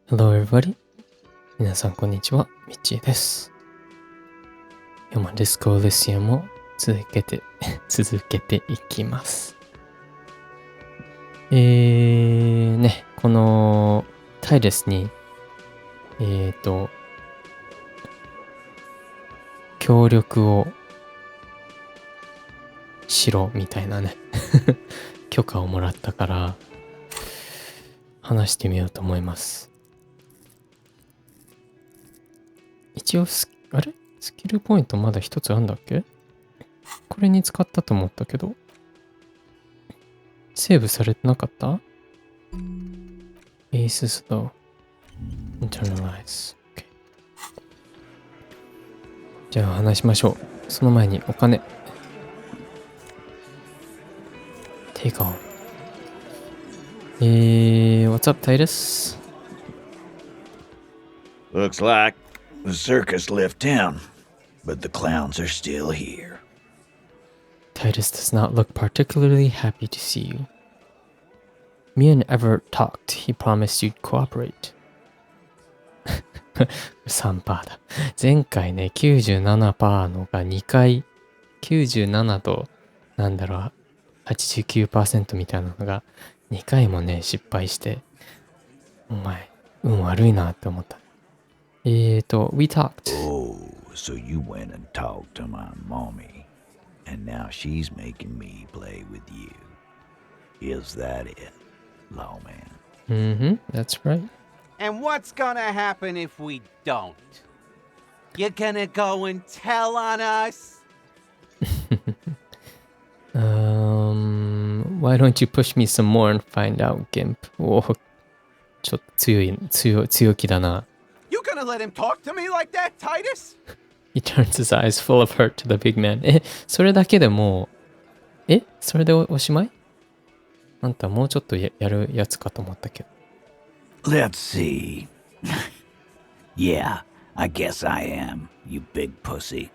Hello everybody. 皆さんこんにちは。ミッチーです。今日もディスコエリシアムを続けていきます。このタイレスに、協力をしろみたいなね、許可をもらったから話してみようと思います。一応スキルポイントまだ一つあんだっけ？これに使ったと思ったけど、セーブされてなかった？ Aces though. Internalize. Okay. じゃあ話しましょう。その前にお金。Take on. What's up, Titus? Looks like the circus left town, but the clowns are still here. Titus does not look particularly happy to see you. Me and Everett talked. He promised you'd cooperate. 3%だ。前回ね、97% のが2回、97と、89% みたいなのが2回もね、失敗して、お前、運悪いなって思った。we talked. Oh, so you went and talked to my mommy, and now she's making me play with you. Is that it, lawman? That's right. And what's gonna happen if we don't? You're gonna go and tell on us? Why don't you push me some more and find out, Gimp? おー、ちょっと強気だな。You gonna let him talk to me like that, Titus? He turns his eyes full of hurt to the big man. それだけでもう、それでおしまい？あんたもうちょっとやるやつかと思ったけど。Let's see. Yeah, I guess I am, you big pussy.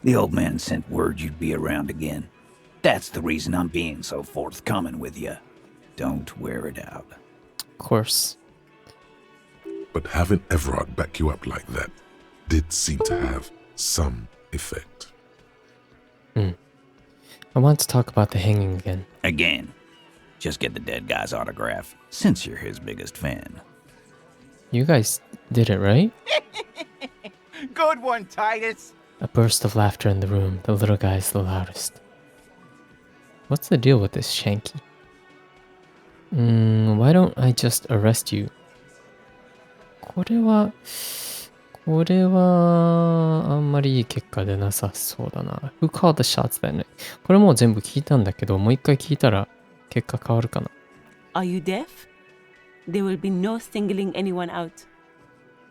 The old man sent word you'd be around again. That's the reason I'm being so forthcoming with you. Don't wear it out. Of course. But having Everard back you up like that did seem to have some effect. I want to talk about the hanging again. Again. Just get the dead guy's autograph, since you're his biggest fan. You guys did it, right? Good one, Titus. A burst of laughter in the room. The little guy is the loudest. What's the deal with this, Shanky? Why don't I just arrest you? これはあんまりいい結果でなさそうだな。Who called the shots then? これもう全部聞いたんだけど、もう一回聞いたら結果変わるかな。Are you deaf? There will be no singling anyone out.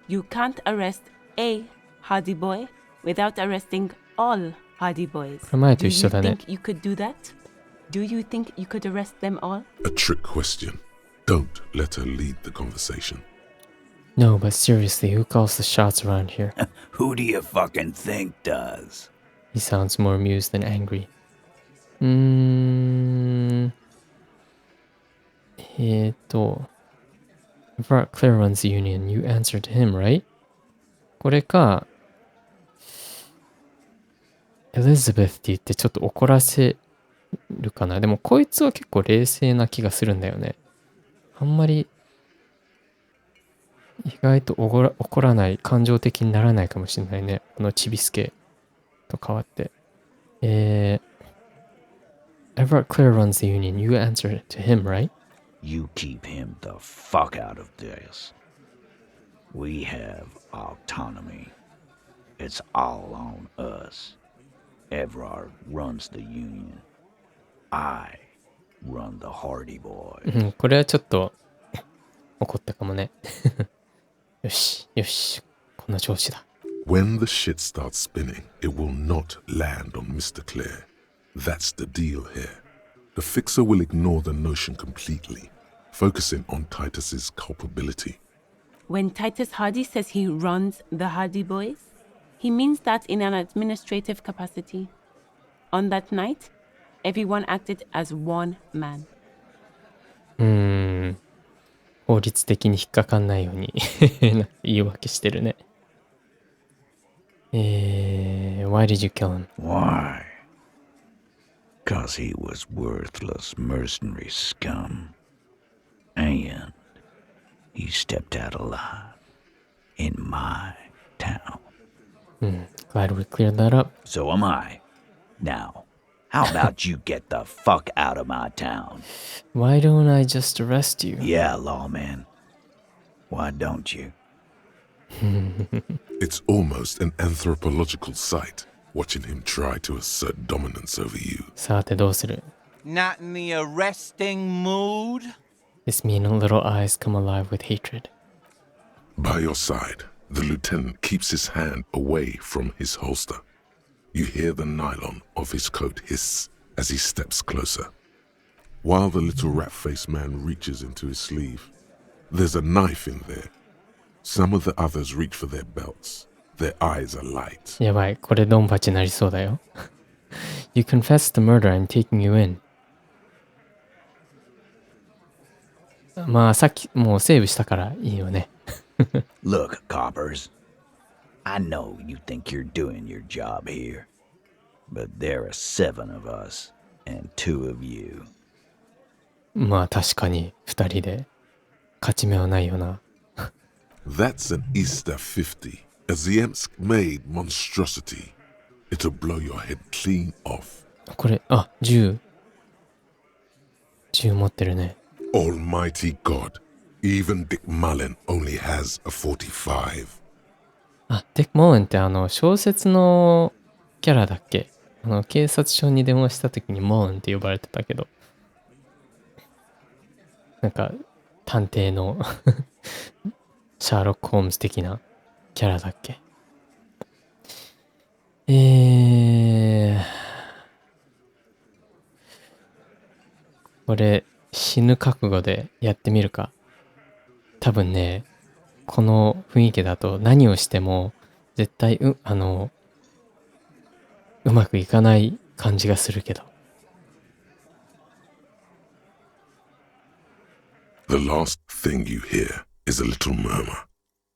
You can't arrest a hardy boy without arresting all hardy boys. これ前と一緒だね。 Do you think you could do that? Do you think you could arrest them all? A trick question. Don't let her lead the conversation. No, but seriously, who calls the shots around here? Who do you fucking think does? He sounds more amused than angry. Everett Claire runs the union. You answer to him, right? これか、Elizabeth って言ってちょっと怒らせるかな。でもこいつは結構冷静な気がするんだよね。あんまり意外と怒らない、感情的にならないかもしれないね。このチビスケと変わって。Everett Claire runs the union. You answer to him, right? You keep him the fuck out of this. We have autonomy. It's all on us. Everard runs the union. I run the Hardy Boy. これはちょっと怒ったかもね。よし、この調子だ。When the shit starts spinning, it will not land on Mr. Clare. That's the deal here. The fixer will ignore the notion completely, focusing on Titus's culpability. When Titus Hardy says he runs the Hardy Boys, he means that in an administrative capacity. On that night, everyone acted as one man. 法律的に引っかかんないように言い訳してるね。Why did you kill him? Why? 'Cause he was worthless mercenary scum. And he stepped out alive in my town. Glad we cleared that up. So am I. Now, how about you get the fuck out of my town? Why don't I just arrest you? Yeah, lawman. Why don't you? It's almost an anthropological sight, watching him try to assert dominance over you. さてどうする？ Not in the arresting mood? His mean little eyes come alive with hatred. By your side, the lieutenant keeps his hand away from his holster. You hear the nylon of his coat hiss as he steps closer. While the little rat-faced man reaches into his sleeve, there's a knife in there. Some of the others reach for their belts. Their eyes are light. やばい、これドンパチなりそうだよ。You confessed the murder, I'm taking you in. まあさっきもうセーブしたからいいよね。Look, coppers. I know you think you're doing your job here. But there are 7 of us and 2 of you. まあ確かに2人で勝ち目はないよな。That's an Easter 50. As the Emsk made monstrosity, it'll blow your head clean off. これ、あ、銃持ってるね。Almighty God, even Dick Mullen only has a 45. あ、デック・モーレンって小説のキャラだっけ？警察署に電話した時にモーレンって呼ばれてたけど。なんか、探偵のシャーロック・ホームズ的なキャラだっけ？これ、死ぬ覚悟でやってみるか。多分ね、この雰囲気だと何をしても絶対うまくいかない感じがするけど。The last thing you hear is a little murmur.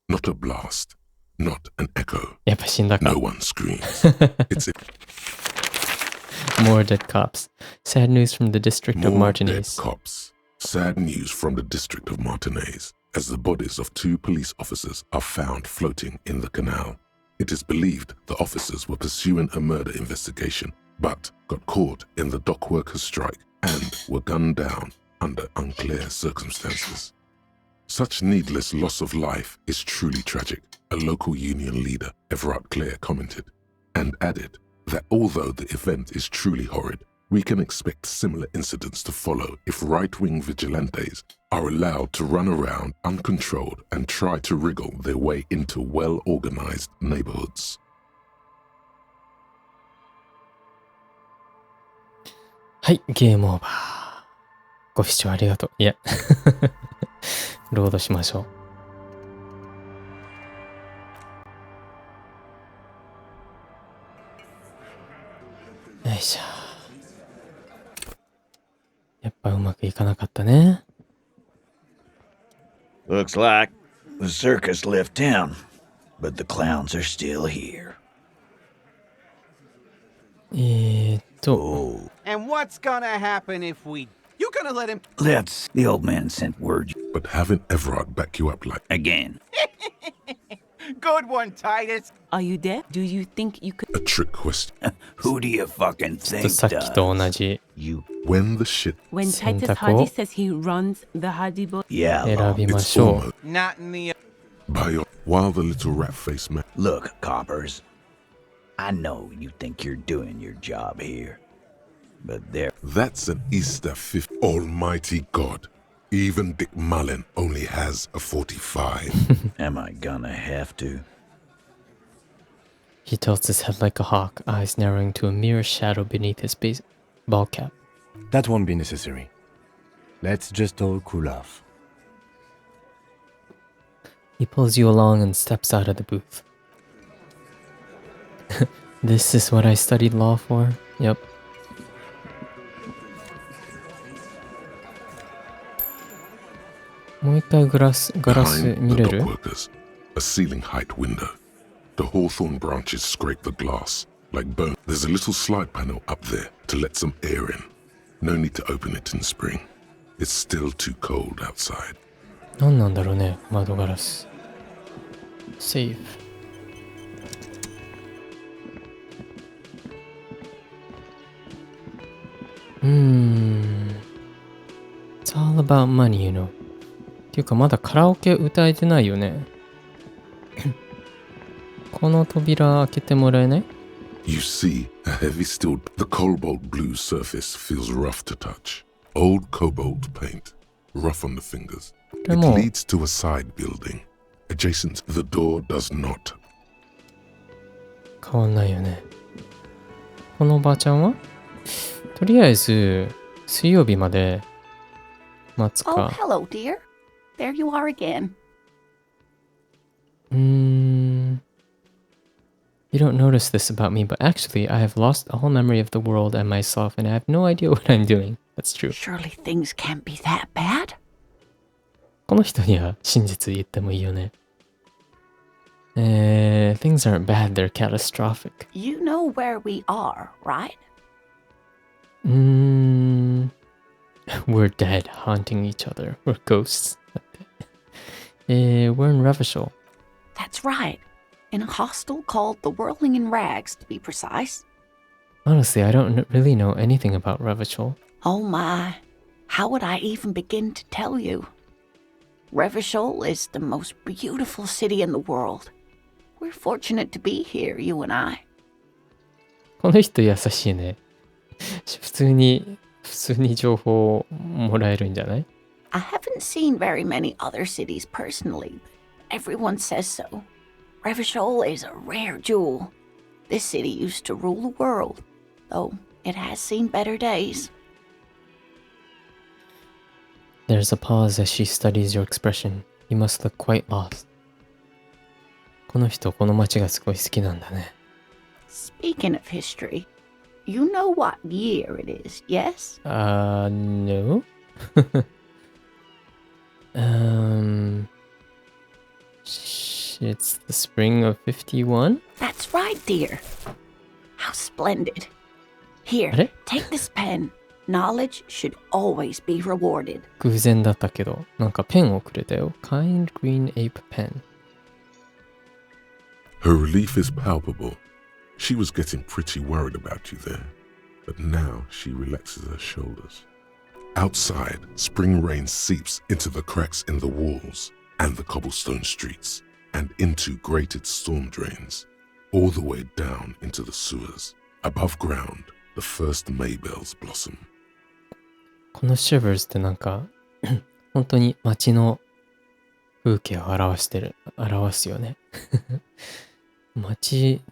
Not a blast, not an echo. やっぱ死んだか。 No one screams. It's More dead cops. Sad news from the district of more dead Martinez. cops. Sad news from the district of Martinez, as the bodies of 2 police officers are found floating in the canal. It is believed the officers were pursuing a murder investigation, but got caught in the dock workers' strike and were gunned down under unclear circumstances. Such needless loss of life is truly tragic, a local union leader, Everard Clare, commented, and added that although the event is truly horrid, we can expect similar incidents to follow if right-wing vigilantes are allowed to run around uncontrolled and try to wriggle their way into well-organized neighborhoods. はい、ゲームオーバー。ご視聴ありがとう。いや、ロードしましょう。よいしょ。やっぱうまくいかなかったね。Looks like the circus left town, but the clowns are still here. Oh, And what's gonna happen if we... You gonna let him... the old man sent word But having Everard back you up like again. Good one, Titus. Are you there? Do you think you could? a trick question. Who do you fucking ちょっ think とさっきと同じ You, When the shit When Titus 選択を Hardy says he runs the Hardy Boy, yeah, 選 Law. びま it's しょう。 almost Not in the... by your while the little rat-faced man Look, coppers. I know you think you're doing your job here, but there... That's an Easter 50. Almighty God, even Dick Mullen only has a 45. Am I gonna have to? He tilts his head like a hawk, eyes narrowing to a mere shadow beneath his ball cap. That won't be necessary. Let's just all cool off. He pulls you along and steps out of the booth. This is what I studied law for? Yep. もう一回ガラス Behind 見 the れる dockworkers, a ceiling height window. The hawthorn branches scrape the glass like bone. There's a little slide panel up there to let some air in. No need to open it in spring. It's still too cold outside. 何なんだろうね、窓ガラス。セーフ。It's all about money, you know. っていうかまだカラオケ歌えてないよね。この扉開けてもらえない？ You see, a heavy steel, the cobalt blue surface feels rough to touch. Old cobalt paint, rough on the fingers. It Come on. leads to a side building. Adjacent, the door does not. 変わんないよね。このおばあちゃんはとりあえず水曜日まで待つ Oh, か。 hello, dear. There you are again. You don't notice this about me, but actually I have lost all memory of the world and myself and I have no idea what I'm doing. That's true. Surely things can't be that bad. この人には真実言ってもいいよね。Things aren't bad, they're catastrophic. You know where we are, right? We're dead, haunting each other. We're ghosts. だって。We're in Revachol. That's right. In a hostel called the Whirling in Rags, to be precise. Honestly, I don't really know anything about Revachol. Oh my, how would I even begin to tell you? Revachol is the most beautiful city in the world. We're fortunate to be here, you and I. この人優しいね。普通に情報もらえるんじゃない？ I haven't seen very many other cities personally, but everyone says so. Revachol is a rare jewel. This city used to rule the world, though it has seen better days. There's a pause as she studies your expression. You must look quite lost. この人、この街がすごい好きなんだね。Speaking of history, you know what year it is, yes? No? It's the spring of 51? That's right, dear. How splendid. Here, あれ？ take this pen. Knowledge should always be rewarded. 偶然だったけど、なんかペンをくれたよ。Kind green ape pen. Her relief is palpable. She was getting pretty worried about you there, but now she relaxes her shoulders. Outside, spring rain seeps into the cracks in the walls and the cobblestone streets and into grated storm drains, all the way down into the sewers. Above ground, the first Maybells blossom. この Shivers ってなんか本当に街の風景を表すよね。街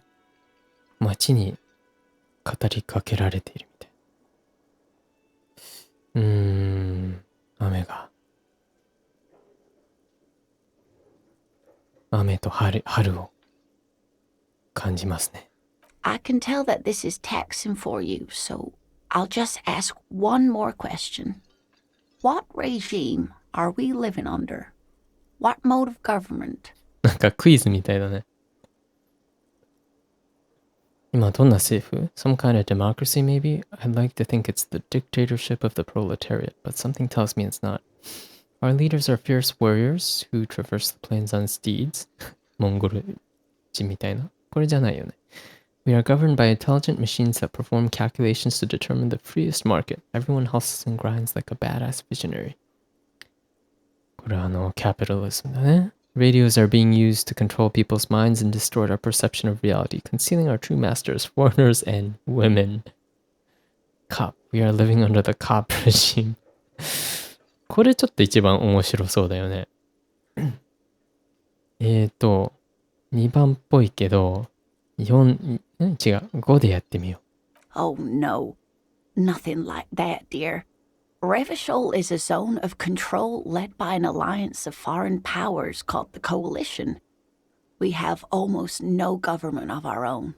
に語りかけられているみたい。雨と春を感じますね。I can tell that this is taxing for you, so I'll just ask one more question. What regime are we living under? What mode of government? なんかクイズみたいだね。今どんな政府？ Some kind of democracy maybe? I'd like to think it's the dictatorship of the proletariat, but something tells me it's not. Our leaders are fierce warriors who traverse the plains on steeds. モンゴル人みたいな。これじゃないよね。We are governed by intelligent machines that perform calculations to determine the freest market. Everyone hustles and grinds like a badass visionary. これはcapitalism だね。Radios are being used to control people's minds and distort our perception of reality, concealing our true masters, foreigners, and women. Cop. We are living under the cop regime. これちょっと一番面白そうだよね。2番っぽいけど、違う、5でやってみよう。Oh no, nothing like that, dear. Revachol is a zone of control led by an alliance of foreign powers called the Coalition. We have almost no government of our own,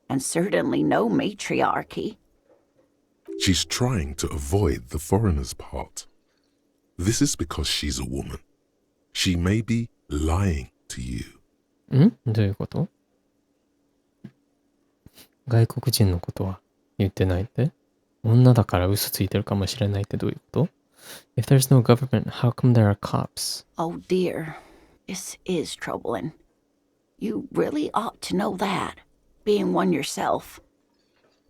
and certainly no matriarchy. She's trying to avoid the foreigner's part. This is because she's a woman. She may be lying to you. どういうこと？外国人のことは言ってないって？女だから嘘ついてるかもしれないってどういうこと？ If there's no government, how come there are cops? Oh dear, this is troubling. You really ought to know that, being one yourself.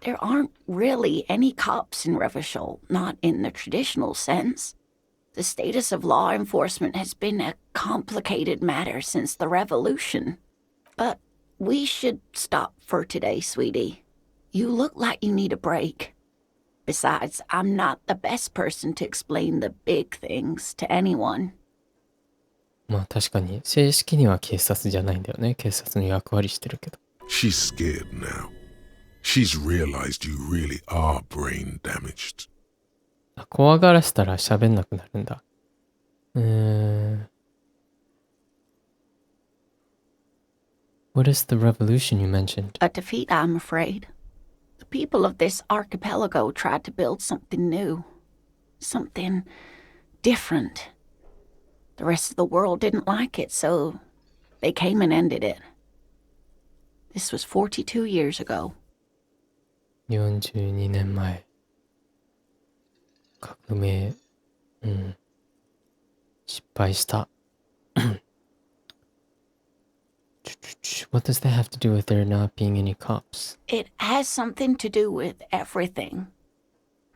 There aren't really any cops in Revachol, not in the traditional sense. The status of law enforcement has been a complicated matter since the revolution. But we should stop for today, sweetie. You look like you need a break. Besides, I'm not the best person to explain the big things to anyone. まあ確かに正式には警察じゃないんだよね。警察の役割してるけど。She's scared now. She's realized you really are brain damaged. 怖がらせたら喋んなくなるんだ。What is the revolution you mentioned? A defeat, I'm afraid. The people of this archipelago tried to build something new. Something different. The rest of the world didn't like it, so they came and ended it. This was 42 years ago. 42年前。革命、失敗した。What does that have to do with there not being any cops? It has something to do with everything.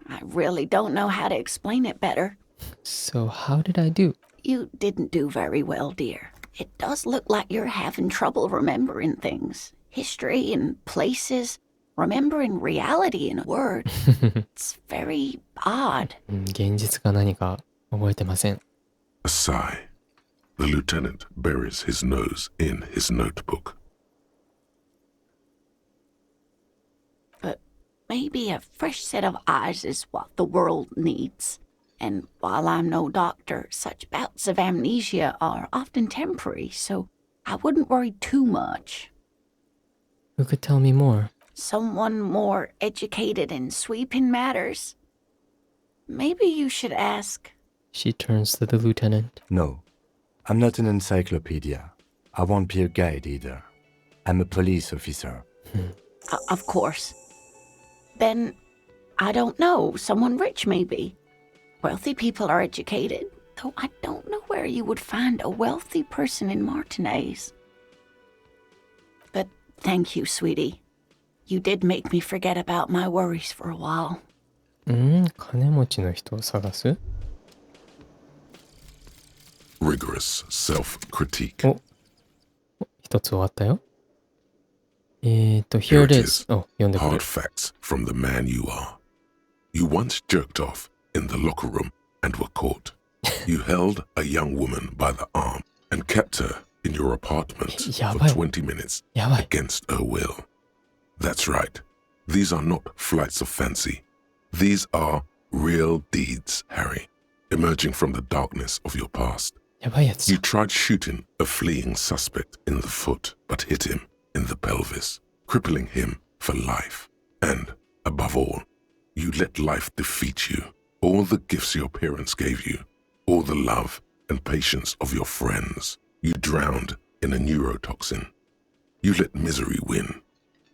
I really don't know how to explain it better. So how did I do? You didn't do very well, dear. It does look like you're having trouble remembering things. History and places. Remembering reality in a word. It's very odd. 現実が何か覚えてません。A sigh. The lieutenant buries his nose in his notebook. But maybe a fresh set of eyes is what the world needs. And while I'm no doctor, such bouts of amnesia are often temporary, so I wouldn't worry too much. Who could tell me more? Someone more educated in sweeping matters. Maybe you should ask. She turns to the lieutenant. No, I'm not an encyclopedia. I won't be a guide either. I'm a police officer. Of course. Then, I don't know, someone rich maybe. Wealthy people are educated, though I don't know where you would find a wealthy person in Martinez. But thank you, sweetie. You did make me forget about my worries for a while. 金持ちの人を探す？ Rigorous self-critique. お、一つ終わったよ。Here it is. 読んでくれ Hard facts from the man you are. You once jerked off in the locker room and were caught. You held a young woman by the arm and kept her in your apartment for 20 minutes against her will. That's right. These are not flights of fancy. These are real deeds, Harry, emerging from the darkness of your past. やばいやつ。 You tried shooting a fleeing suspect in the foot, but hit him in the pelvis, crippling him for life. And, above all, you let life defeat you. All the gifts your parents gave you, all the love and patience of your friends, you drowned in a neurotoxin. You let misery win,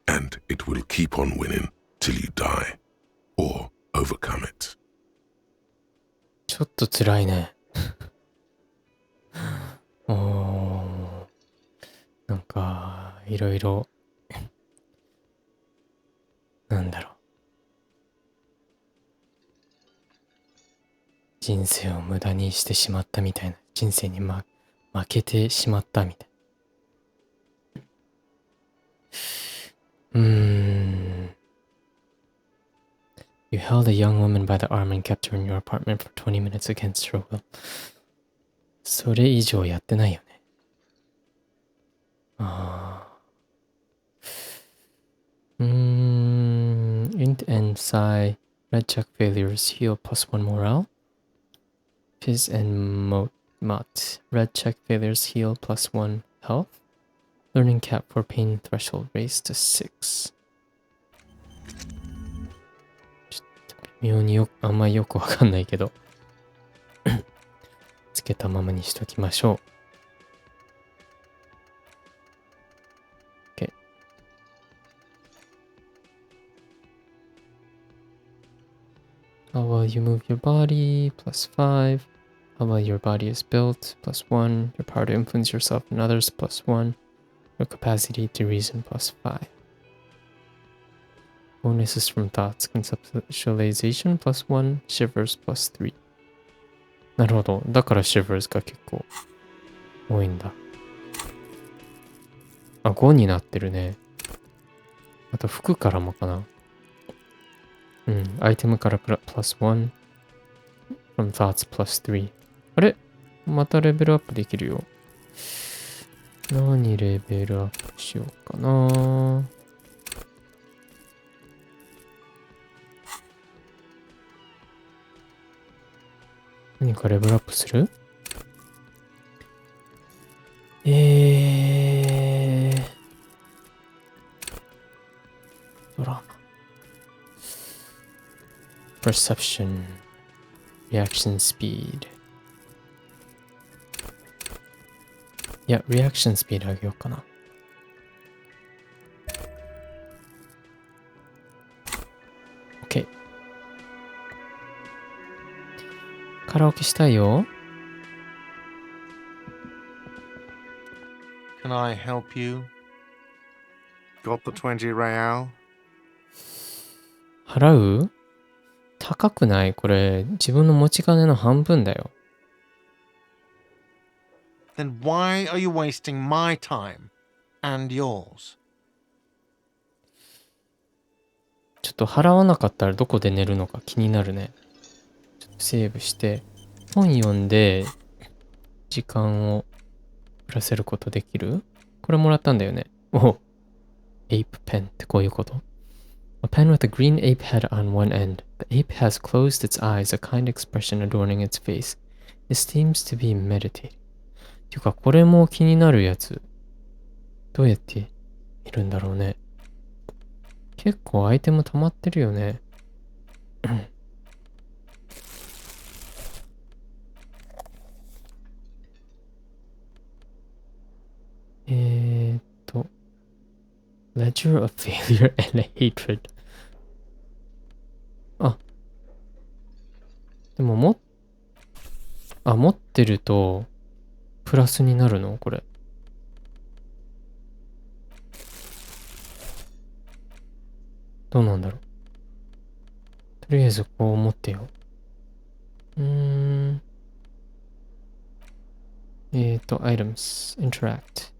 and it will keep on winning till you die, or overcome it. ちょっと辛いね。なんか、いろいろ、なんだろう。人生を無駄にしてしまったみたいな。人生に、負けてしまったみたいな。You held a young woman by the arm and kept her in your apartment for 20 minutes against her will. それ以上やってないよね。Int and psi, red check failures, heal plus 1 morale. Fizz and mot, red check failures, heal plus 1 health. Learning cap for pain threshold raised to 6. ちょっと微妙にあんまよくわかんないけど。つけたままにしときましょう。OK。How well you move your body, +5. How well your body is built, +1. Your power to influence yourself and others, +1. Your capacity to reason, +5. Bonuses from thoughts, conceptualization, +1. Shivers, +3. なるほど。だから Shivers が結構多いんだ。あ、5になってるね。あと服からもかな。うん。アイテムから+1。from thoughts +3。あれまたレベルアップできるよ。何レベルアップしようかな。何かレベルアップする？ドラマ。Perception。Reaction speed。いや、Reaction speed 上げようかな。OK。カラオケしたいよ。Can I help you? Got the 20 real? 払う？高くない？これ、自分の持ち金の半分だよ。Then why are you wasting my time and yours? ちょっと払わなかったらどこで寝るのか気になるね。ちょっとセーブして、本読んで時間を暮らせることできる？これもらったんだよね。お、Ape Pen ってこういうこと？ A pen with a green ape head on one end. The ape has closed its eyes, a kind expression adorning its face. It seems to be meditating. ていうか、これも気になるやつ。どうやっているんだろうね。結構アイテム溜まってるよね。Ledger of failure and hatred. あ。でも持ってると、プラスになるの？これ。どうなんだろう。とりあえずこう持ってよ。items, interact.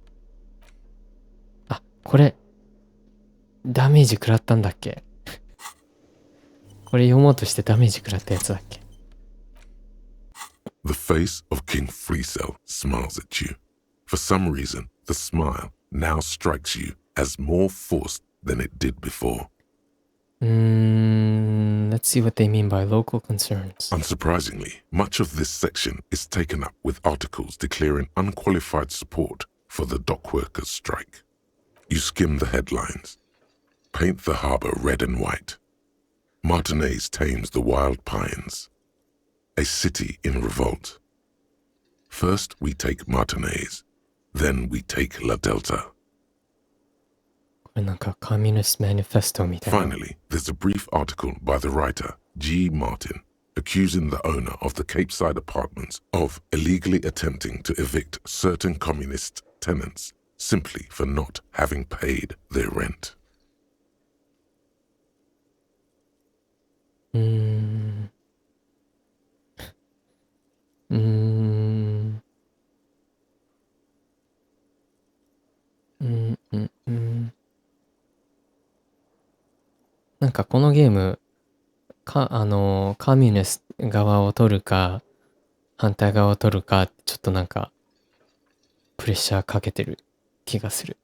あ、これ。ダメージ食らったんだっけ？これ読もうとしてダメージ食らったやつだっけ？ The face of King Freecell smiles at you. For some reason, the smile now strikes you as more forced than it did before. Let's see what they mean by local concerns. Unsurprisingly, much of this section is taken up with articles declaring unqualified support for the dockworkers' strike. You skim the headlines. Paint the harbour red and white. Martinez tames the wild pines. A city in revolt. First we take Martinez, then we take La Delta. これなんかコミュニストマニフェストみたいな。 Finally, there's a brief article by the writer, G. Martin, accusing the owner of the Capeside Apartments of illegally attempting to evict certain communist tenants simply for not having paid their rent. なんかこのゲーム、コミュニスト側を取るか、反対側を取るか、ちょっとなんか、プレッシャーかけてる気がする。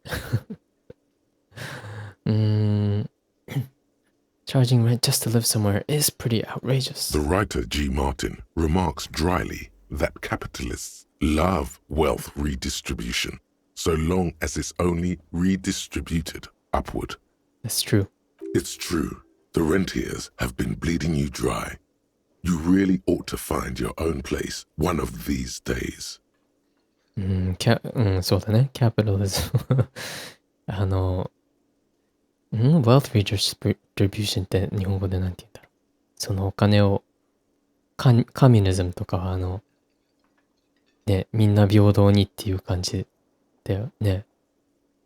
Charging rent just to live somewhere is pretty outrageous. The writer G. Martin remarks dryly that capitalists love wealth redistribution, so long as it's only redistributed upward. That's true. It's true. The rentiers have been bleeding you dry. You really ought to find your own place one of these days. そうだね。capitalism wealth redistribution って日本語でなんて言うんだろう。そのお金を、カミュニズムとかはね、みんな平等にっていう感じでね、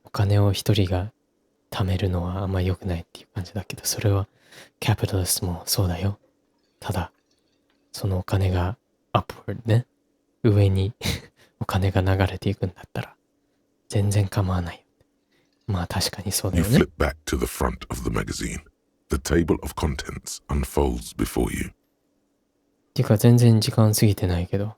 お金を一人が貯めるのはあんま良くないっていう感じだけど、それはキャピタリストもそうだよ。ただ、そのお金がupwardね、上にお金が流れていくんだったら、全然構わない。まあ確かにそうだ You よね。 flip back to the front of the magazine. The table of contents unfolds before you. ていうか全然時間過ぎてないけど。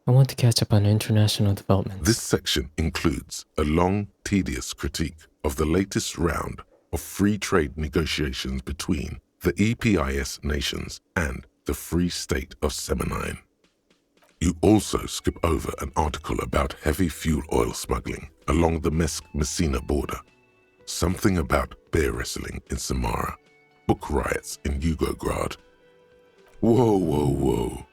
I want to catch up on international developments. This section includes a long, tedious critique of the latest round of free trade negotiations between the EPIS nations and the Free State of Seminine. You also skip over an article about heavy fuel oil smuggling along the Messina border, something about bear wrestling in Samara, book riots in Yugograd. Whoa, whoa, whoa.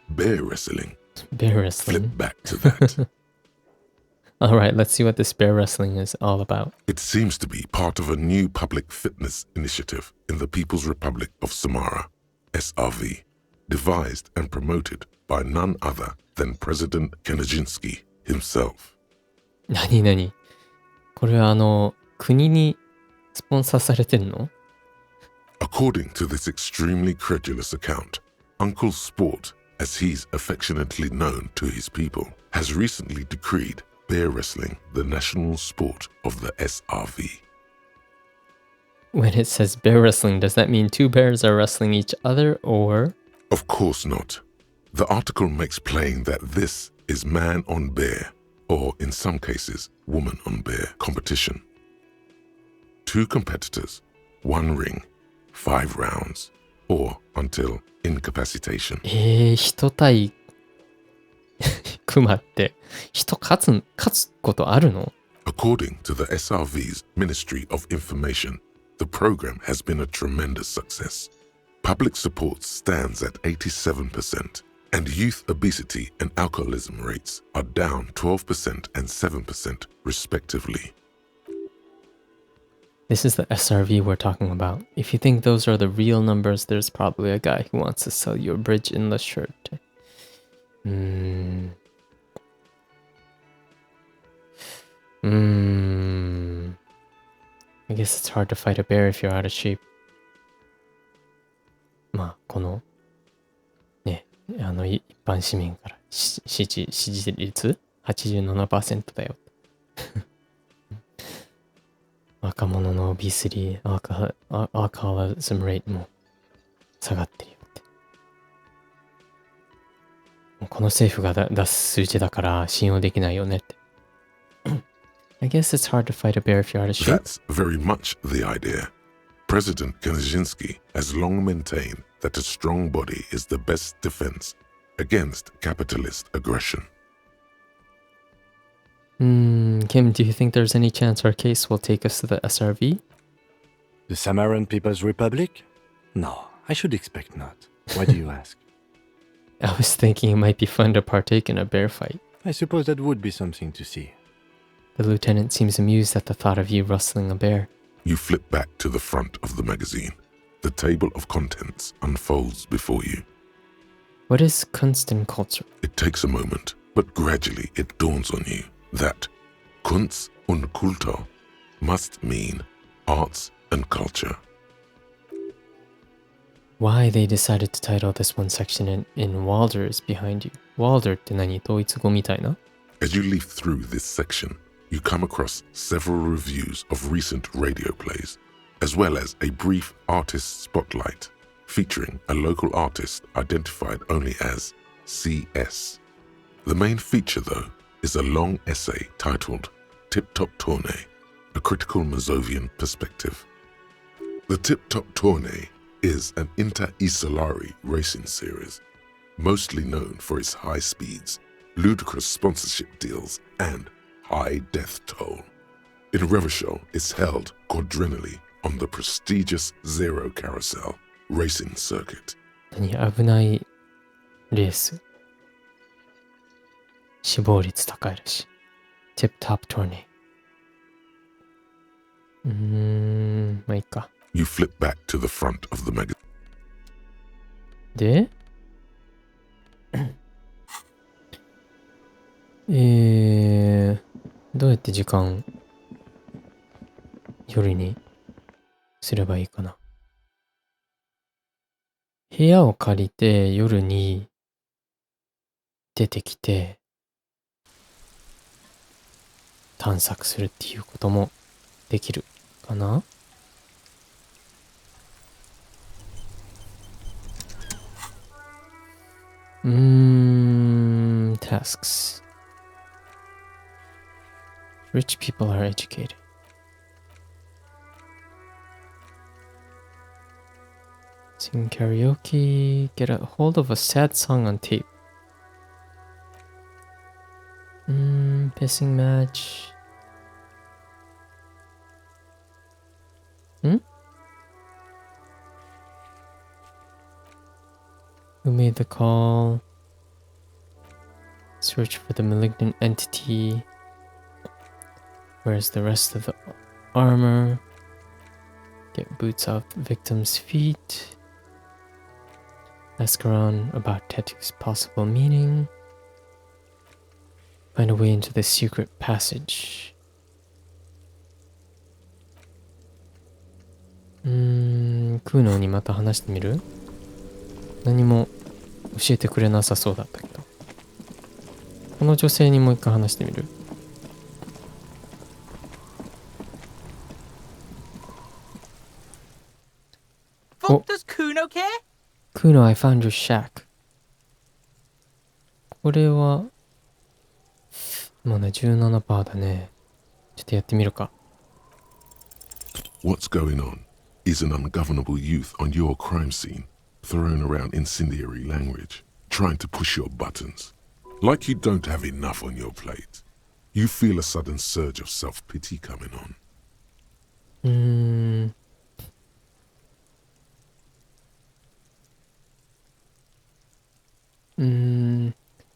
Bear wrestling. Bear wrestling. Flip back to that. Alright, let's see what this bear wrestling is all about. It seems to be part of a new public fitness initiative in the People's Republic of Samara, SRV, devised and promoted by none other than President Kenajinsky himself. 何これは国にスポンサーされてんの？ According to this extremely credulous account, Uncle Sport, as he's affectionately known to his people, has recently decreed bear wrestling the national sport of the SRV. When it says bear wrestling, does that mean two bears are wrestling each other or? Of course not. The article makes plain that this is man on bear, or in some cases, woman on bear competition. 2 competitors, 1 ring, 5 rounds, or until incapacitation. 人対熊って人勝つことあるの？ According to the SRV's Ministry of Information, the program has been a tremendous success. Public support stands at 87%, and youth obesity and alcoholism rates are down 12% and 7% respectively. This is the SRV we're talking about. If you think those are the real numbers, there's probably a guy who wants to sell you a bridge-inless shirt. I guess it's hard to fight a bear if you're out of shape. まあ、この、ね、一般市民から支持率 87% だよ。若者のオビスリー、アーカーズムレートも下がってるよって。この政府が出す数字だから信用できないよねって。I guess it's hard to fight a bear if you're out of shape. That's very much the idea. President Kenajinsky has long maintained that a strong body is the best defense against capitalist aggression. Kim, do you think there's any chance our case will take us to the SRV? The Samaran People's Republic? No, I should expect not. Why do you ask? I was thinking it might be fun to partake in a bear fight. I suppose that would be something to see. The lieutenant seems amused at the thought of you rustling a bear. You flip back to the front of the magazine. The table of contents unfolds before you. What is Kunst and Culture? It takes a moment, but gradually it dawns on you that Kunst und Kultur must mean arts and culture. Why they decided to title this one section in Walder is behind you. Walder って何？統一語みたいな？ As you leaf through this section, you come across several reviews of recent radio plays, as well as a brief artist spotlight featuring a local artist identified only as CS. The main feature, though, is a long essay titled Tip Top Tournée, a critical Mazovian perspective. The Tip Top Tournée is an inter-Isolari racing series, mostly known for its high speeds, ludicrous sponsorship deals, and high death toll. In Revachol, it's held quadrennially on the prestigious Zero Carousel racing circuit. 危ないレース。死亡率高いらしい。Tip top tourney。まあいいか。You flip back to the front of the magazine. でどうやって時間夜にすればいいかな。部屋を借りて夜に出てきて探索するっていうこともできるかな。tasks. Rich people are educated. Sing karaoke. Get a hold of a sad song on tape. Pissing match. Who made the call? Search for the malignant entity. Where's the rest of the armor? Get boots off the victim's feet. Ask around about tattoo's possible meaning. Find a way into the secret passage. クーノーにまた話してみる？何も教えてくれなさそうだったけど。この女性にもう一回話してみる？ Fuck does Kuno care? Kuno, I found your shack. これはもうね、17% だね。ちょっとやってみるか。What's going on? Is an ungovernable youth on your crime scene, throwing around incendiary language, trying to push your buttons. Like you don't have enough on your plate. You feel a sudden surge of self-pity coming on.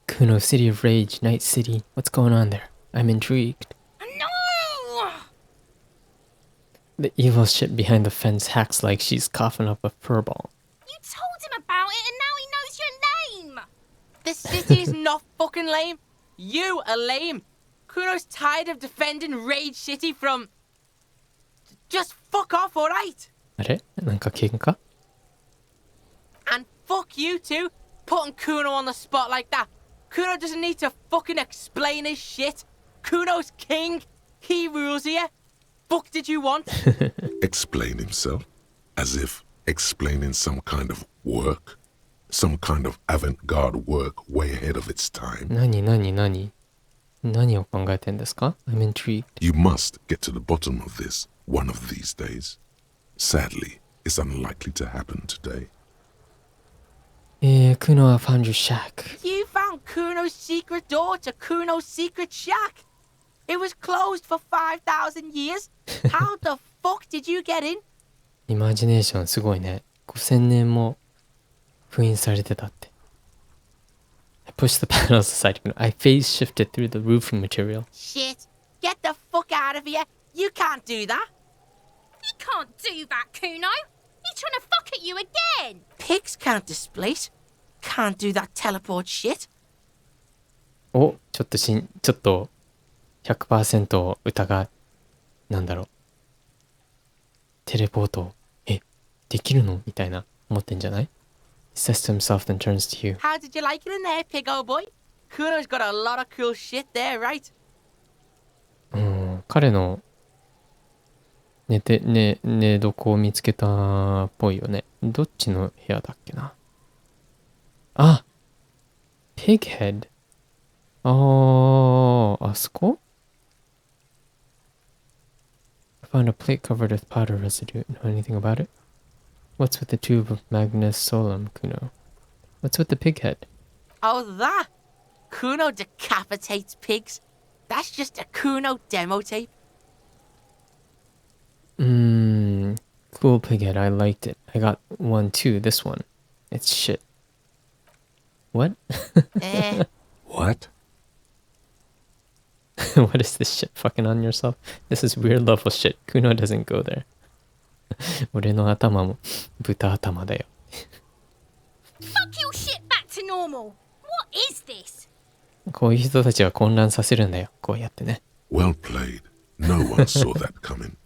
Kuno, City of Rage, Night City. What's going on there? I'm intrigued. No! The evil shit behind the fence hacks like she's coughing up a furball. You told him about it and now he knows your name! This city is not fucking lame. You are lame. Kuno's tired of defending Rage City from... Just fuck off, alright? あれ？なんか喧嘩？ And fuck you too, putting Kuno on the spot like that. Kuno doesn't need to fucking explain his shit. Kuno's king. He rules here. Fuck did you want? Explain himself? As if explaining some kind of work? Some kind of avant-garde work way ahead of its time? 何を考えてんですか？ I'm intrigued. You must get to the bottom of this one of these days. Sadly, it's unlikely to happen today. Kuno, I found your shack. You found Kuno's secret door to Kuno's secret shack. It was closed for 5,000 years. How the fuck did you get in? イマジネーションすごいね。5000年も封印されてたって。I pushed the panels aside. I phase shifted through the roofing material. Shit. Get the fuck out of here. You can't do that. You can't do that, Kuno. He's trying to fuck at you again. Pigs can't displace. Can't do that teleport shit. お、ちょっと 100% なんだろう。テレポート、できるのみたいな思ってんじゃない？ He says to himself then turns to you. How did you like it in there, pig old boy? Kuno's got a lot of cool shit there, right? 彼の寝床を見つけたっぽいよね。どっちの部屋だっけな。あ、Pighead。あそこ？ I found a plate covered with powder residue. Know anything about it? What's with the tube of Magnus Solum, Kuno? What's with the pighead? Oh, that? Kuno decapitates pigs. That's just a Kuno demo tape. Cool pighead. I liked it. I got one too, this one. It's shit. What? What? What is this shit? Fucking on yourself? This is weird level shit. Kuno doesn't go there. 俺の頭も豚頭だよ。Fuck your shit back to normal. What is this? こういう人たちは混乱させるんだよ。こうやってね。Well played. No one saw that coming.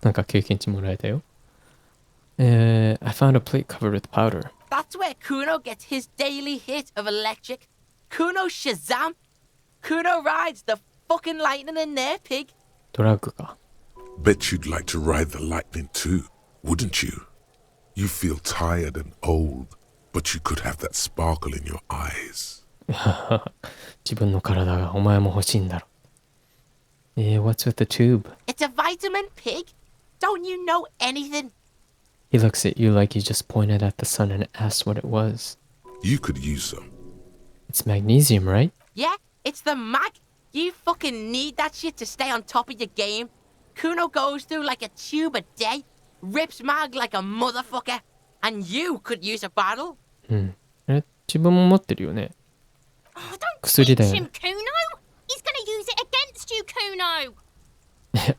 なんか経験値もらえたよ。I found a plate covered with powder. That's where Kuno gets his daily hit of electric. Kuno Shazam! Kuno rides the fucking lightning in there, pig. ドラッグか。Bet you'd like to ride the lightning too, wouldn't you? You feel tired and old, but you could have that sparkle in your eyes. 自分の体がお前も欲しいんだろ。What's with the tube? It's a vitamin, pig. Don't you know anything? He looks at you like you just pointed at the sun and asked what it was. You could use some. It's magnesium, right? Yeah, it's the mag. You fucking need that shit to stay on top of your game. Kuno goes through like a tube a day, rips mag like a motherfucker, and you could use a bottle. 自分も持ってるよね。Oh, don't 薬 teach だよ him, ね。Kuno. He's gonna use it against you, Kuno.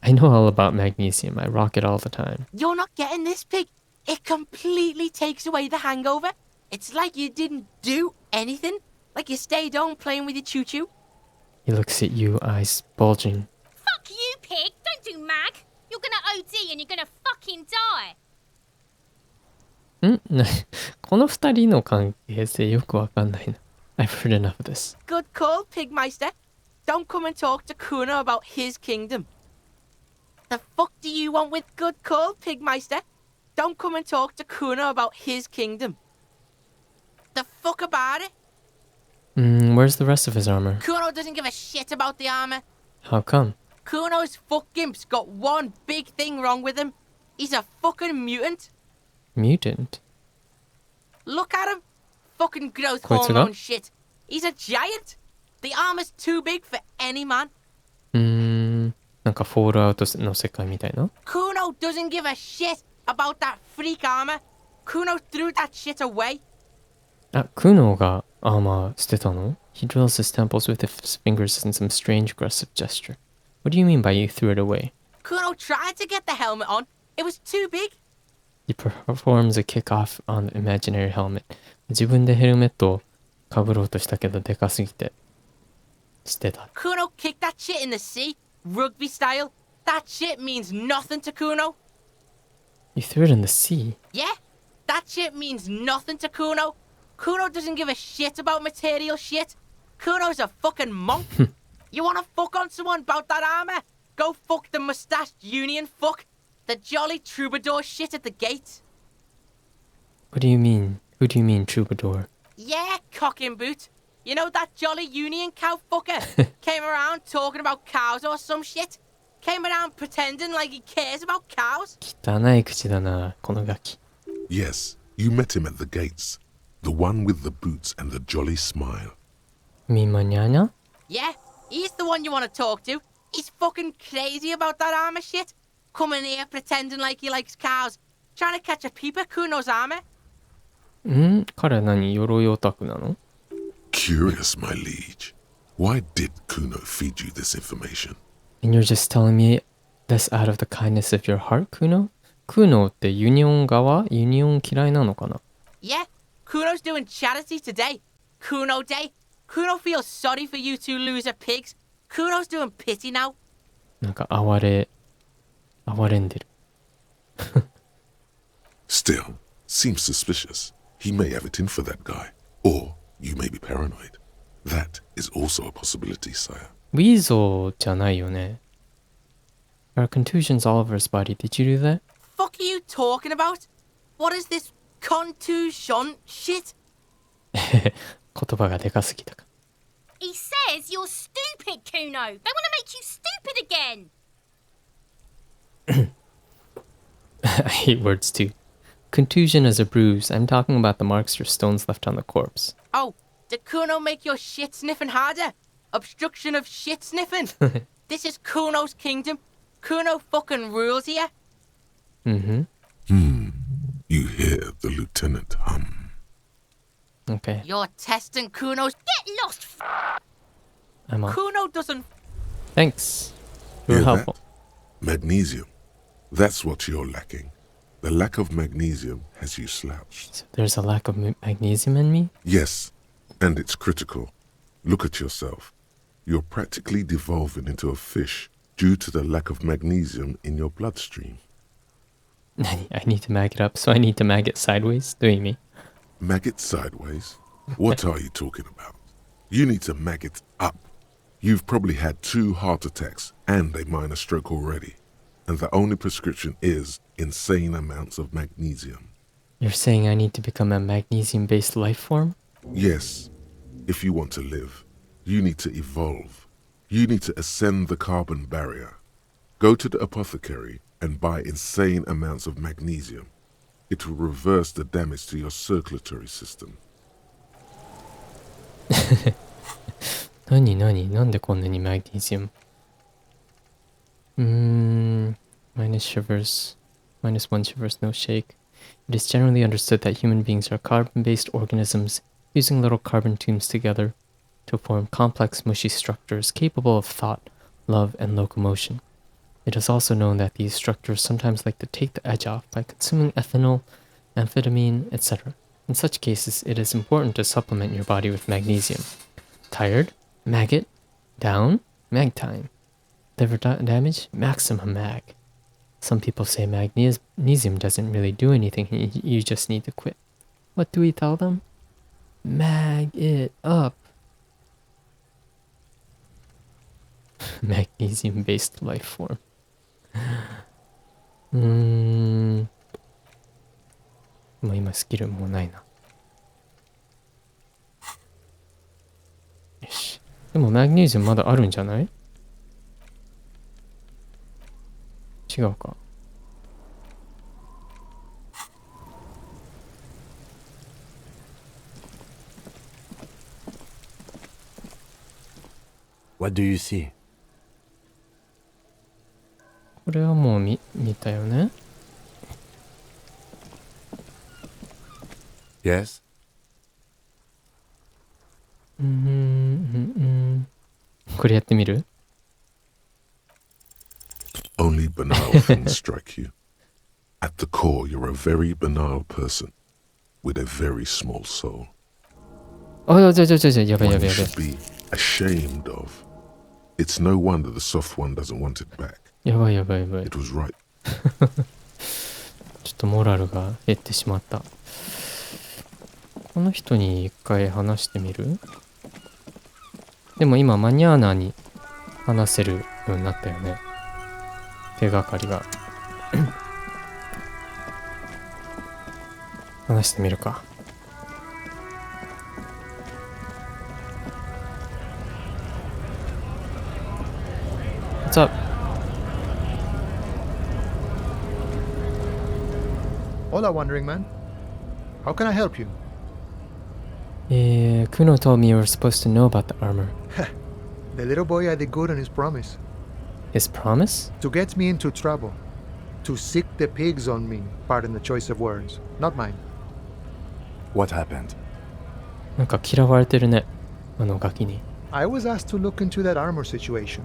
I know all about magnesium. I rock it all the time. You're not getting this, pig. It completely takes away the hangover. It's like you didn't do anything. Like you stayed home playing with your choo-choo. He looks at you, eyes bulging. Fuck you, pig. Don't do mag. You're gonna OD and you're gonna fucking die. この二人の関係性よくわかんないな。I've heard enough of this. Good call, Pigmeister. Don't come and talk to Kuno about his kingdom. The fuck do you want with good call, Pigmeister? Don't come and talk to Kuno about his kingdom. The fuck about it? Where's the rest of his armor? Kuno doesn't give a shit about the armor. How come? Kuno's fuck gimp's got one big thing wrong with him. He's a fucking mutant. Mutant? Look at him. Fucking growth こいつが？ hormone shit. He's a giant. The armor's too big for any man. なんかフォールアウトの世界みたいな。Kuno doesn't give a shit about that freak armor. Kuno threw that shit away. あ、クノがアーマー捨てたの？ He drills his temples with his fingers in some strange aggressive gesture. What do you mean by you threw it away? Kuno tried to get the helmet on. It was too big. He performs a kick-off on the imaginary helmet. 自分でヘルメットをかぶろうとしたけどでかすぎて捨てた。Kuno kicked that shit in the sea, rugby style. That shit means nothing to Kuno. You threw it in the sea? Yeah, that shit means nothing to Kuno. Kuno doesn't give a shit about material shit. Kuno's a fucking monk. You wanna fuck on someone about that armor? Go fuck the mustached union fuck. The jolly troubadour shit at the gate. What do you mean? Who do you mean, troubadour? Yeah, cock and boot. You know that jolly union cow fucker? Came around talking about cows or some shit. Came around pretending like he cares about cows. 汚い口だな、このガキ。 Yes, you met him at the gates. The one with the boots and the jolly smile. Mi mañana? Yeah, he's the one you want to talk to. He's fucking crazy about that armor shit. Coming here pretending like he likes cows. Trying to catch a peep at Kuno's armor. 彼は何、鎧オタクなの？ Curious, my liege. Why did Kuno feed you this information? And you're just telling me this out of the kindness of your heart, Kuno? Kuno ってユニオン側？ユニオン嫌いなのかな？ Yeah, Kuno's doing charity today. Kuno Day. Kuno feels sorry for you two loser pigs. Kuno's doing pity now. なんか哀れんでる。Still, seems suspicious. He may have it in for that guy. Or you may be paranoid. That is also a possibility, sire. ウィーゾーじゃないよね。There are contusions all over his body. Did you do that? Fuck are you talking about? What is this contusion shit? 言葉がでかすぎたか。He says you're stupid, Kuno. They want to make you stupid again. I hate words too. Contusion is a bruise. I'm talking about the marks or stones left on the corpse. Oh, did Kuno make your shit sniffing harder? Obstruction of shit sniffing? This is Kuno's kingdom. Kuno fucking rules here. You hear hear the lieutenant hum. Okay, You're testing Kuno's. Get lost, I'm on. Kuno doesn't. Thanks. You were Hear that? helpful. Magnesium. That's what you're lacking. The lack of magnesium has you slouched. So there's a lack of magnesium in me? Yes, and it's critical. Look at yourself. You're practically devolving into a fish due to the lack of magnesium in your bloodstream. I need to mag it up, so I need to mag it sideways? Doing me. Mag it sideways? What are you talking about? You need to mag it up. You've probably had 2 heart attacks and a minor stroke already. And the only prescription is insane amounts of magnesium. You're saying I need to become a magnesium-based life form? Yes, if you want to live, you need to evolve. You need to ascend the carbon barrier. Go to the apothecary and buy insane amounts of magnesium. It will reverse the damage to your circulatory system. なんでこんなにマグネシウム minus shivers. Minus 1 shivers, no shake. It is generally understood that human beings are carbon-based organisms using little carbon tubes together to form complex, mushy structures capable of thought, love, and locomotion. It is also known that these structures sometimes like to take the edge off by consuming ethanol, amphetamine, etc. In such cases, it is important to supplement your body with magnesium. Tired? Maggot? Down? Mag time. Liver damage? Maximum mag. Some people say magnesium doesn't really do anything, you just need to quit. What do we tell them? Mag it up. Magnesium-based life form. もう今スキルもうないな。よし。でもマグネシウムまだあるんじゃない？違うか。What do you see? これはもう見たよね。Yes? これやってみる？ Only banal things strike you. At the core, you're a very banal person with a very small soul. あ、やばいやばい One やば you い。 should be ashamed of. It's no wonder the soft one doesn't want it back. やばい。 It was right. ちょっとモラルが減ってしまった。この人に一回話してみる？でも今マニャーナに話せるようになったよね。手がかりが。話してみるか。What's up? Hola, wandering man. How can I help you? Kuno told me you were supposed to know about the armor. The little boy had a good on his promise. His promise? To get me into trouble. To sick the pigs on me. Pardon the choice of words. Not mine. What happened? なんか嫌われてるね。あのガキに。I was asked to look into that armor situation.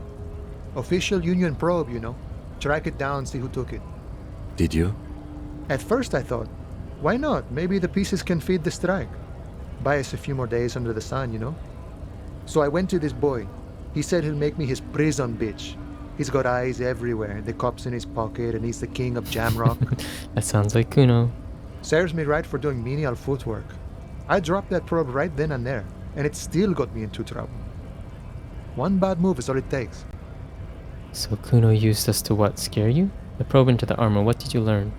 Official Union probe, you know. Track it down, see who took it. Did you? At first I thought, why not? Maybe the pieces can feed the strike. Buy us a few more days under the sun, you know? So I went to this boy. He said he'll make me his prison bitch. He's got eyes everywhere, the cops in his pocket, and he's the king of Jamrock. That sounds like Kuno. Serves me right for doing menial footwork. I dropped that probe right then and there, and it still got me into trouble. One bad move is all it takes. So Kuno used us to what? Scare you? The probe into the armor. What did you learn?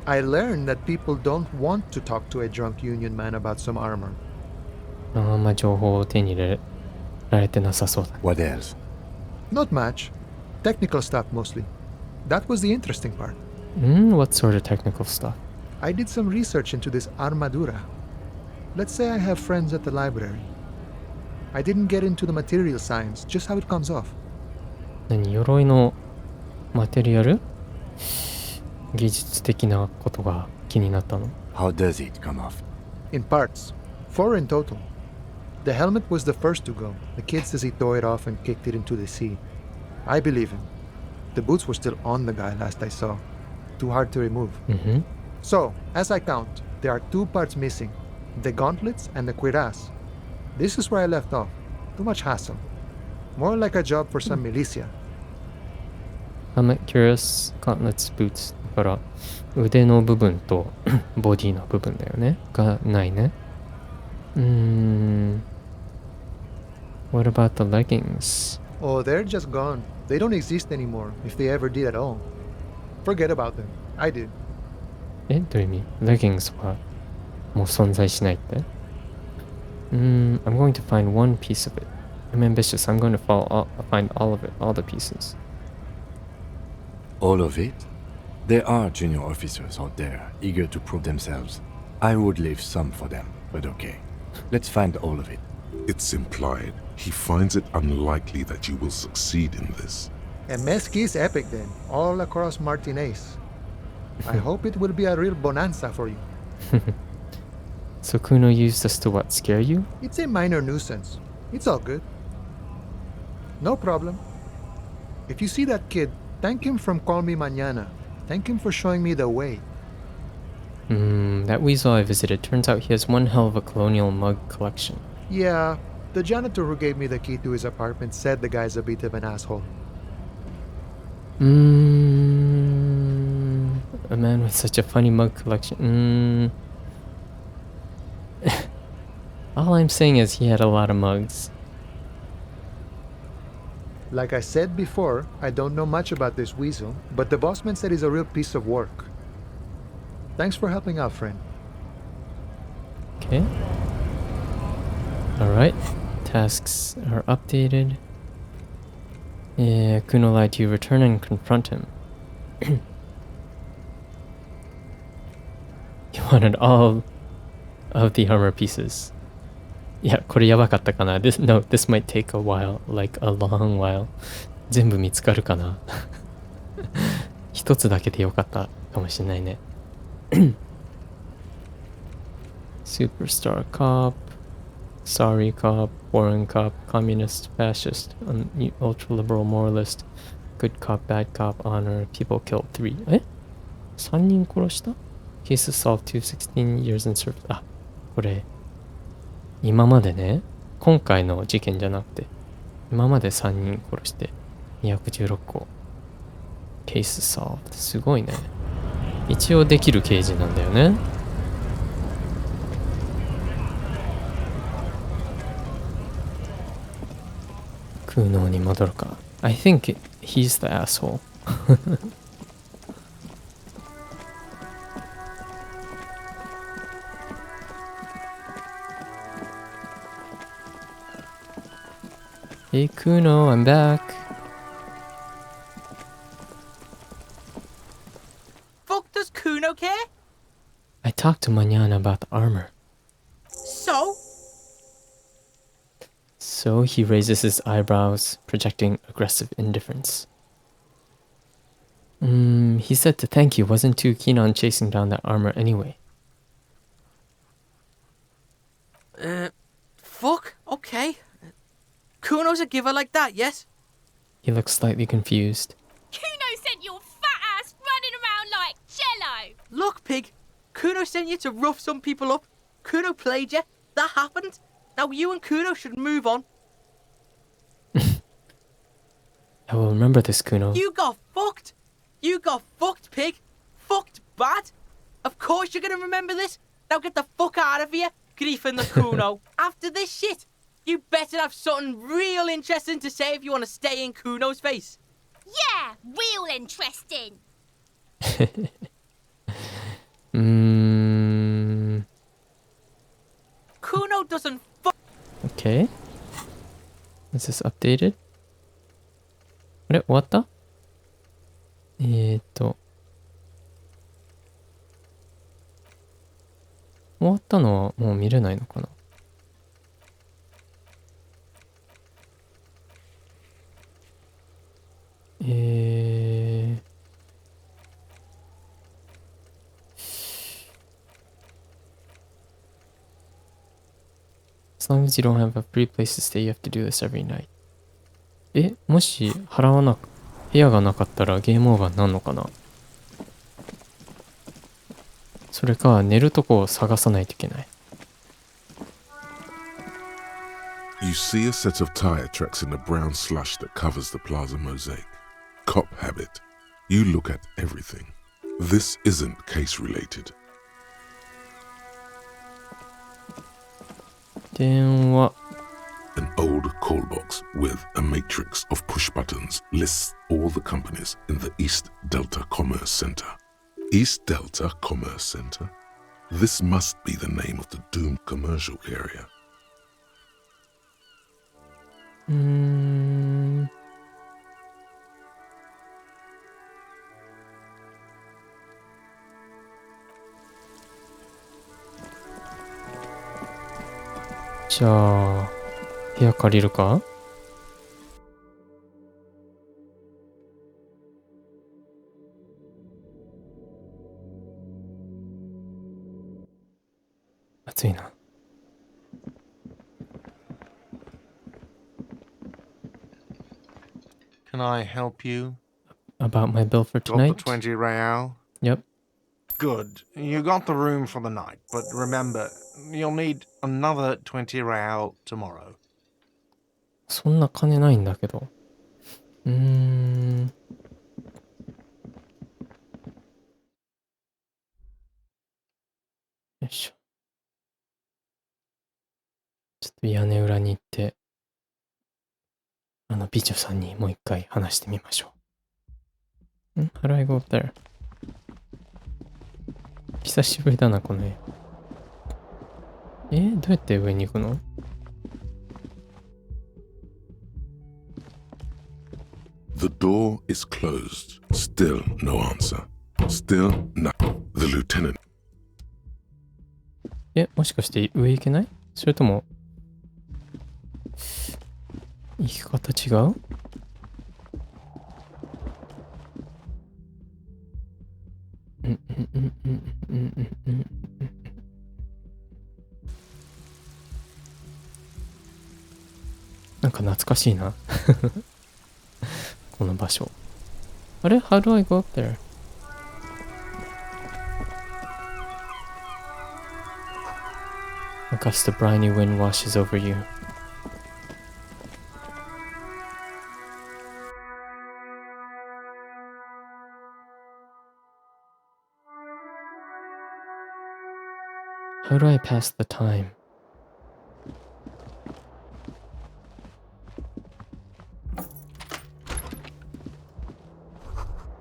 I learned that people don't want to talk to a drunk Union man about some armor. あんま情報を手に入れられてなさそうだ。What else? Not much. Technical stuff mostly. That was the interesting part. What sort of technical stuff? I did some research into this armadura. Let's say I have friends at the library. I didn't get into the material science, just how it comes off. 何？鎧のマテリアル？技術的なことが気気になったの？ How does it come off? In parts. 4 in total. The helmet was the first to go. The kid says he tore it off and kicked it into the sea. I believe him. The boots were still on the guy last I saw. Too hard to remove. Mm-hmm. So, as I count, there are 2 parts missing. The gauntlets and the cuirass. This is where I left off. Too much hassle. More like a job for some militia. Helmet, cuirass, gauntlets, boots. だから腕の部分とボディの部分だよね。がないね。What about the leggings? Oh, they're just gone. They don't exist anymore, if they ever did at all. Forget about them. I did. どういう意味？ leggings はもう存在しないって？ I'm going to find one piece of it. I'm ambitious. I'm going to find all of it, all the pieces. All of it? There are junior officers out there, eager to prove themselves. I would leave some for them, but okay. Let's find all of it. It's implied he finds it unlikely that you will succeed in this. And Mesqui's epic then, all across Martinez. I hope it will be a real bonanza for you. So Kuno used us to what, scare you? It's a minor nuisance. It's all good. No problem. If you see that kid, thank him from Call Me Mañana. Thank him for showing me the way. That weasel I visited, turns out he has one hell of a colonial mug collection. Yeah, the janitor who gave me the key to his apartment said the guy's a bit of an asshole. A man with such a funny mug collection. All I'm saying is he had a lot of mugs. Like I said before, I don't know much about this weasel, but the bossman said he's a real piece of work. Thanks for helping out, friend. Okay. Alright. Tasks are updated. Kuno lied to you. Return and confront him. You wanted all of the armor pieces. Yeah, これやばかったかな? This might take a while, like a long while. 全部見つかるかな? 一つだけでよかったかもしれないね。Superstar cop, sorry cop, foreign cop, communist, fascist, ultra-liberal moralist, good cop, bad cop, honor, people killed 3. 3人殺した? Cases solved 216 years in service. あ、これ今までね、今回の事件じゃなくて、今まで3人殺して216個。Case solved。すごいね。一応できる刑事なんだよね。空洞に戻るか。I think he's the asshole. Hey Kuno, I'm back. Fuck does Kuno care? I talked to Mañana about the armor. So he raises his eyebrows, projecting aggressive indifference. He said to thank you, wasn't too keen on chasing down that armor anyway. Fuck, okay. Kuno's a giver like that, yes? He looks slightly confused. Kuno sent your fat ass running around like jello. Look, pig. Kuno sent you to rough some people up. Kuno played you. That happened. Now you and Kuno should move on. I will remember this, Kuno. You got fucked. You got fucked, pig. Fucked bad. Of course you're gonna remember this. Now get the fuck out of here, griefing the Kuno. After this shit, you better have something real interesting to say if you want to stay in Kuno's face. Yeah, real interesting. Kuno doesn't fuck. Okay. Is this updated? あれ終わった？終わったのはもう見れないのかな？ As long as you don't have a free place to stay, you have to do this every night. もし払わなく、部屋がなかったらゲームオーバーになるのかな？それか寝るとこを探さないといけない。You see a set of tire tracks in the brown slush that covers the plaza mosaic. Cop habit. You look at everything. This isn't case related. 電話。An old call box with a matrix of push buttons lists all the companies in the East Delta Commerce Center. East Delta Commerce Center? This must be the name of the doomed commercial area. じゃあ部屋借りるか？暑いな。Can I help you? About my bill for Got tonight? the 20 real? Yep. Good. You got the room for the night, but remember, you'll need another 20 real tomorrow. そんな金ないんだけど。よいしょ。ちょっと屋根裏に行って、美女さんにもう一回話してみましょう。How do I go up there? 久しぶりだな、この絵。どうやって上に行くの？The door is closed. Still no answer. Still nothing. The lieutenant. もしかして上行けない？それとも行き方違う？なんか懐かしいな。この場所。あれ？ How do I go up there? A gust of briny wind washes over you. How do I pass the time?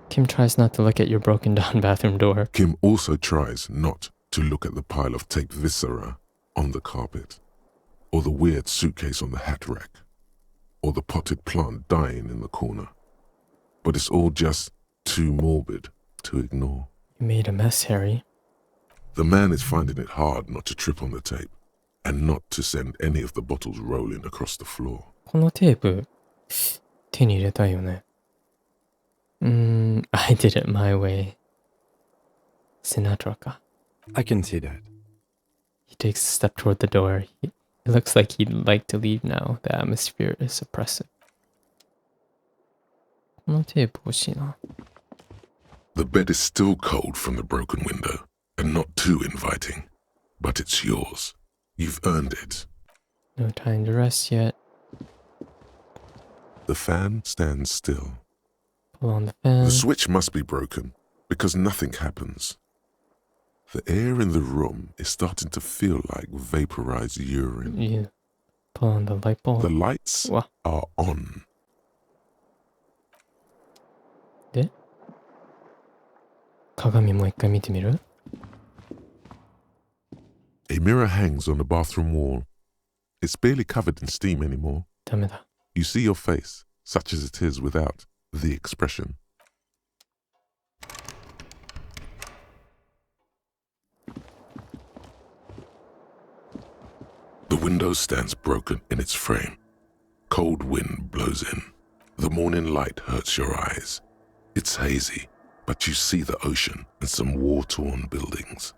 Kim tries not to look at your broken down bathroom door. Kim also tries not to look at the pile of taped viscera on the carpet, or the weird suitcase on the hat rack, or the potted plant dying in the corner. But it's all just too morbid to ignore. You made a mess, Harry. The man is finding it hard not to trip on the tape, and not to send any of the bottles rolling across the floor. このテープ、手に入れたいよね。I did it my way. Sinatra か。I can see that. He takes a step toward the door. It looks like he'd like to leave now. The atmosphere is oppressive. このテープ欲しいな。The bed is still cold from the broken window, and not too inviting. But it's yours. You've earned it. No time to rest yet. The fan stands still. Pull on the fan. The switch must be broken, because nothing happens. The air in the room is starting to feel like vaporized urine. You pull on the light bulb. The lights are on. で、鏡もう一回見てみる？ A mirror hangs on the bathroom wall. It's barely covered in steam anymore. ダメだ。You see your face, such as it is without the expression. The window stands broken in its frame. Cold wind blows in. The morning light hurts your eyes. It's hazy, but you see the ocean and some war-torn buildings.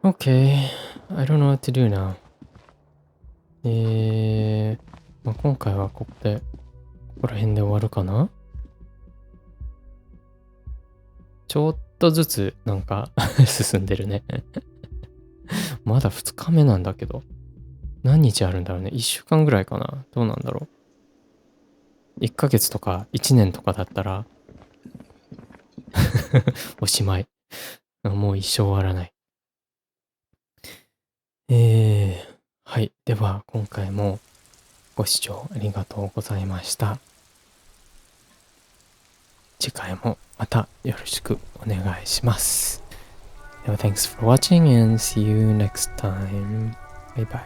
Okay, I don't know what to do now. 今回はここら辺で終わるかな。ちょっとずつなんか進んでるね。まだ2日目なんだけど。何日あるんだろうね。1週間ぐらいかな。どうなんだろう。1ヶ月とか1年とかだったらおしまい。もう一生終わらない。はい。では、今回もご視聴ありがとうございました。次回もまたよろしくお願いします。では、Thanks for watching and see you next time. Bye bye.